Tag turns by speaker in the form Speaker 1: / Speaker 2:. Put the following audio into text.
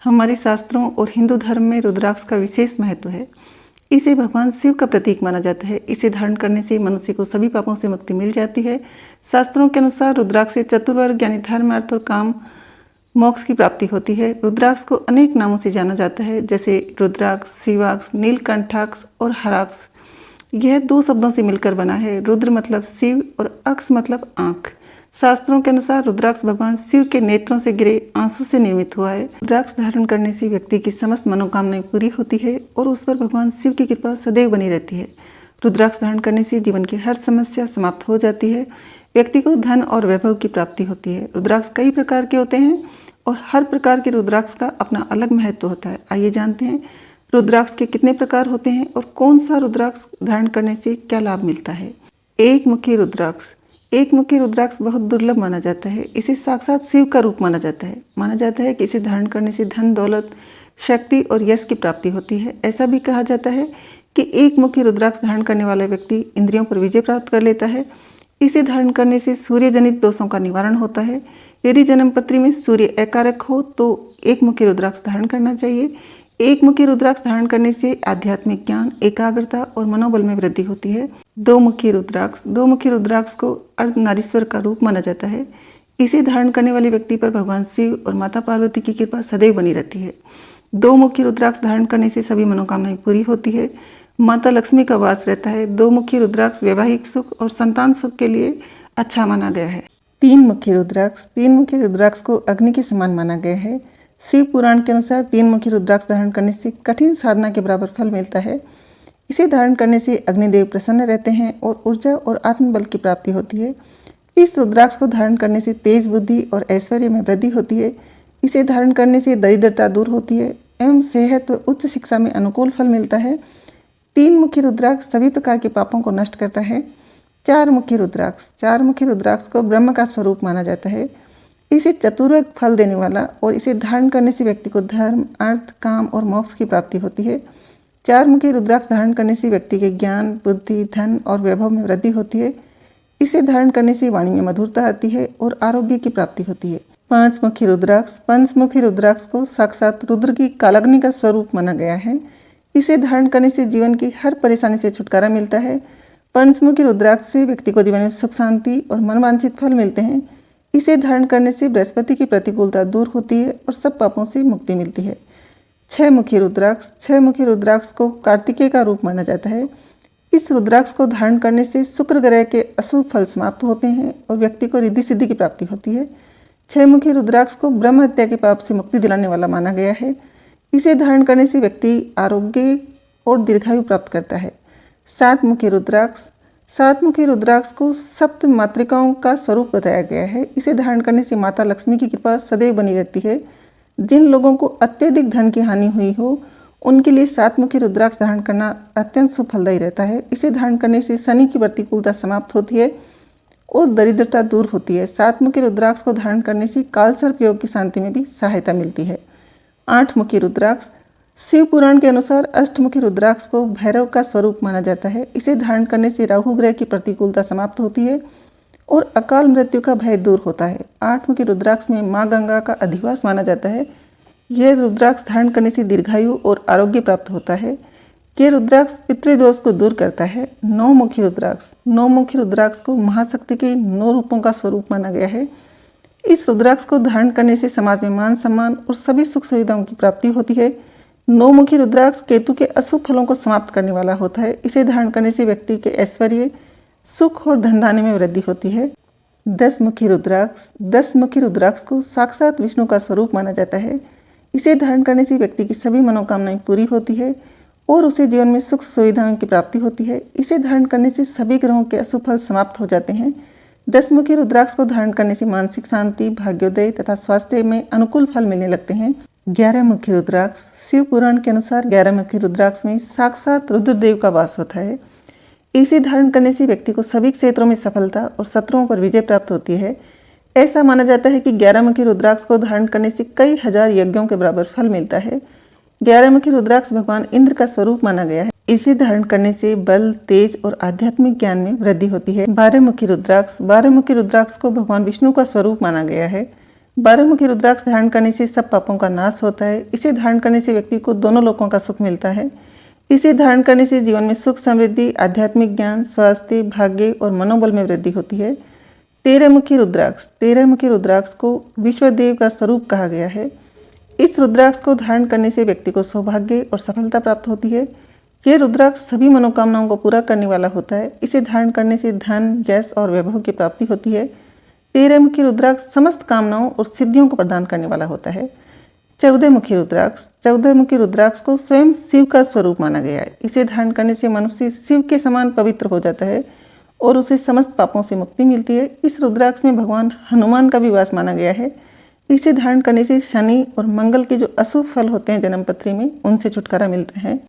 Speaker 1: हमारे शास्त्रों और हिंदू धर्म में रुद्राक्ष का विशेष महत्व है। इसे भगवान शिव का प्रतीक माना जाता है। इसे धारण करने से मनुष्य को सभी पापों से मुक्ति मिल जाती है। शास्त्रों के अनुसार रुद्राक्ष से चतुर्वर्ग यानी धर्म, अर्थ और काम मोक्ष की प्राप्ति होती है। रुद्राक्ष को अनेक नामों से जाना जाता है, जैसे रुद्राक्ष, शिवाक्ष, नीलकंठाक्ष और हराक्ष। यह दो शब्दों से मिलकर बना है। रुद्र मतलब शिव और अक्ष मतलब आंख। शास्त्रों के अनुसार रुद्राक्ष भगवान शिव के नेत्रों से गिरे आंसू से निर्मित हुआ है। रुद्राक्ष धारण करने से व्यक्ति की समस्त मनोकामनाएं पूरी होती है और उस पर भगवान शिव की कृपा सदैव बनी रहती है। रुद्राक्ष धारण करने से जीवन की हर समस्या समाप्त हो जाती है। व्यक्ति को धन और वैभव की प्राप्ति होती है। रुद्राक्ष कई प्रकार के होते हैं और हर प्रकार के रुद्राक्ष का अपना अलग महत्व होता है। आइए जानते हैं रुद्राक्ष के कितने प्रकार होते हैं और कौन सा रुद्राक्ष धारण करने से क्या लाभ मिलता है। एक मुखी रुद्राक्ष। एक मुखी रुद्राक्ष बहुत दुर्लभ माना जाता है। इसे साक्षात शिव का रूप माना जाता है। माना जाता है कि इसे धारण करने से धन, दौलत, शक्ति और यश की प्राप्ति होती है। ऐसा भी कहा जाता है कि एक मुखी रुद्राक्ष धारण करने वाला व्यक्ति इंद्रियों पर विजय प्राप्त कर लेता है। इसे धारण करने से सूर्य जनित दोषों का निवारण होता है। यदि जन्मपत्री में सूर्य अकारक हो तो एक मुखी रुद्राक्ष धारण करना चाहिए। एक मुखी रुद्राक्ष धारण करने से आध्यात्मिक ज्ञान, एकाग्रता और मनोबल में वृद्धि होती है। दो मुखी रुद्राक्ष। दो मुखी रुद्राक्ष को अर्धनारीश्वर का रूप माना जाता है। इसे धारण करने वाले व्यक्ति पर भगवान शिव और माता पार्वती की कृपा सदैव बनी रहती है। दो मुखी रुद्राक्ष धारण करने से सभी मनोकामनाएं पूरी होती है। माता लक्ष्मी का वास रहता है। दो मुखी रुद्राक्ष वैवाहिक सुख और संतान सुख के लिए अच्छा माना गया है। तीन मुखी रुद्राक्ष। तीन मुखी रुद्राक्ष को अग्नि के समान माना गया है। शिव पुराण के अनुसार तीन मुखी रुद्राक्ष धारण करने से कठिन साधना के बराबर फल मिलता है। इसे धारण करने से अग्निदेव प्रसन्न रहते हैं और ऊर्जा और आत्मबल की प्राप्ति होती है। इस रुद्राक्ष को धारण करने से तेज बुद्धि और ऐश्वर्य में वृद्धि होती है। इसे धारण करने से दरिद्रता दूर होती है एवं सेहत व उच्च शिक्षा में अनुकूल फल मिलता है। तीन मुखी रुद्राक्ष सभी प्रकार के पापों को नष्ट करता है। चार मुखी रुद्राक्ष। चार मुखी रुद्राक्ष को ब्रह्म का स्वरूप माना जाता है। इसे चतुर्वर्ग फल देने वाला और इसे धारण करने से व्यक्ति को धर्म, अर्थ, काम और मोक्ष की प्राप्ति होती है। चार मुखी रुद्राक्ष धारण करने से व्यक्ति के ज्ञान, बुद्धि, धन और वैभव में वृद्धि होती है। इसे धारण करने से वाणी में मधुरता आती है और आरोग्य की प्राप्ति होती है। पांच मुखी रुद्राक्ष। पंचमुखी रुद्राक्ष को साक्षात रुद्र की कालाग्नि का स्वरूप माना गया है। इसे धारण करने से जीवन की हर परेशानी से छुटकारा मिलता है। पंचमुखी रुद्राक्ष से व्यक्ति को जीवन में सुख, शांति और मनवांछित फल मिलते हैं। इसे धारण करने से बृहस्पति की प्रतिकूलता दूर होती है और सब पापों से मुक्ति मिलती है। छह मुखी रुद्राक्ष। छह मुखी रुद्राक्ष को कार्तिकेय का रूप माना जाता है। इस रुद्राक्ष को धारण करने से शुक्र ग्रह के अशुभ फल समाप्त होते हैं और व्यक्ति को रिद्धि सिद्धि की प्राप्ति होती है। छह मुखी रुद्राक्ष को ब्रह्म हत्या के पाप से मुक्ति दिलाने वाला माना गया है। इसे धारण करने से व्यक्ति आरोग्य और दीर्घायु प्राप्त करता है। सात मुखी रुद्राक्ष। सात मुखी रुद्राक्ष को सप्त मातृकाओं का स्वरूप बताया गया है। इसे धारण करने से माता लक्ष्मी की कृपा सदैव बनी रहती है। जिन लोगों को अत्यधिक धन की हानि हुई हो उनके लिए सात मुखी रुद्राक्ष धारण करना अत्यंत सुफलदायी रहता है। इसे धारण करने से शनि की प्रतिकूलता समाप्त होती है और दरिद्रता दूर होती है। सात मुखी रुद्राक्ष को धारण करने से कालसर्प योग की शांति में भी सहायता मिलती है। आठ मुखी रुद्राक्ष। शिव पुराण के अनुसार अष्टमुखी रुद्राक्ष को भैरव का स्वरूप माना जाता है। इसे धारण करने से राहु ग्रह की प्रतिकूलता समाप्त होती है और अकाल मृत्यु का भय दूर होता है। आठ मुखी रुद्राक्ष में माँ गंगा का अधिवास माना जाता है। यह रुद्राक्ष धारण करने से दीर्घायु और आरोग्य प्राप्त होता है। यह रुद्राक्ष पितृदोष को दूर करता है। नौ मुखी रुद्राक्ष। नौ मुखी रुद्राक्ष को महाशक्ति के 9 रूपों का स्वरूप माना गया है। इस रुद्राक्ष को धारण करने से समाज में मान सम्मान और सभी सुख सुविधाओं की प्राप्ति होती है। नौ मुखी रुद्राक्ष केतु के अशुभ फलों को समाप्त करने वाला होता है। इसे धारण करने से व्यक्ति के ऐश्वर्य, सुख और धनधान्य में वृद्धि होती है। 10 मुखी रुद्राक्ष। 10 मुखी रुद्राक्ष को साक्षात विष्णु का स्वरूप माना जाता है। इसे धारण करने से व्यक्ति की सभी मनोकामनाएं पूरी होती है और उसे जीवन में सुख सुविधाओं की प्राप्ति होती है। इसे धारण करने से सभी ग्रहों के अशुभ फल समाप्त हो जाते हैं। 10 मुखी रुद्राक्ष को धारण करने से मानसिक शांति, भाग्योदय तथा स्वास्थ्य में अनुकूल फल मिलने लगते हैं। 11 मुखी रुद्राक्ष। शिव पुराण के अनुसार 11 मुखी रुद्राक्ष में साक्षात रुद्रदेव का वास होता है। इसे धारण करने से व्यक्ति को सभी क्षेत्रों में सफलता और शत्रुओं पर विजय प्राप्त होती है। ऐसा माना जाता है कि 11 मुखी रुद्राक्ष को धारण करने से कई हजार यज्ञों के बराबर फल मिलता है। 11 मुखी रुद्राक्ष भगवान इंद्र का स्वरूप माना गया है। इसे धारण करने से बल, तेज और आध्यात्मिक ज्ञान में वृद्धि होती है। 12 मुखी रुद्राक्ष। 12 मुखी रुद्राक्ष को भगवान विष्णु का स्वरूप माना गया है। 12 मुखी रुद्राक्ष धारण करने से सब पापों का नाश होता है। इसे धारण करने से व्यक्ति को दोनों लोकों का सुख मिलता है। इसे धारण करने से जीवन में सुख, समृद्धि, आध्यात्मिक ज्ञान, स्वास्थ्य, भाग्य और मनोबल में वृद्धि होती है। 13 मुखी रुद्राक्ष को विश्वदेव का स्वरूप कहा गया है। इस रुद्राक्ष को धारण करने से व्यक्ति को सौभाग्य और सफलता प्राप्त होती है। यह रुद्राक्ष सभी मनोकामनाओं को पूरा करने वाला होता है। इसे धारण करने से धन, यश और वैभव की प्राप्ति होती है। 13 मुखी रुद्राक्ष समस्त कामनाओं और सिद्धियों को प्रदान करने वाला होता है। 14 मुखी रुद्राक्ष को स्वयं शिव का स्वरूप माना गया है। इसे धारण करने से मनुष्य शिव के समान पवित्र हो जाता है और उसे समस्त पापों से मुक्ति मिलती है। इस रुद्राक्ष में भगवान हनुमान का भी वास माना गया है। इसे धारण करने से शनि और मंगल के जो अशुभ फल होते हैं जन्मपत्री में, उनसे छुटकारा मिलता है।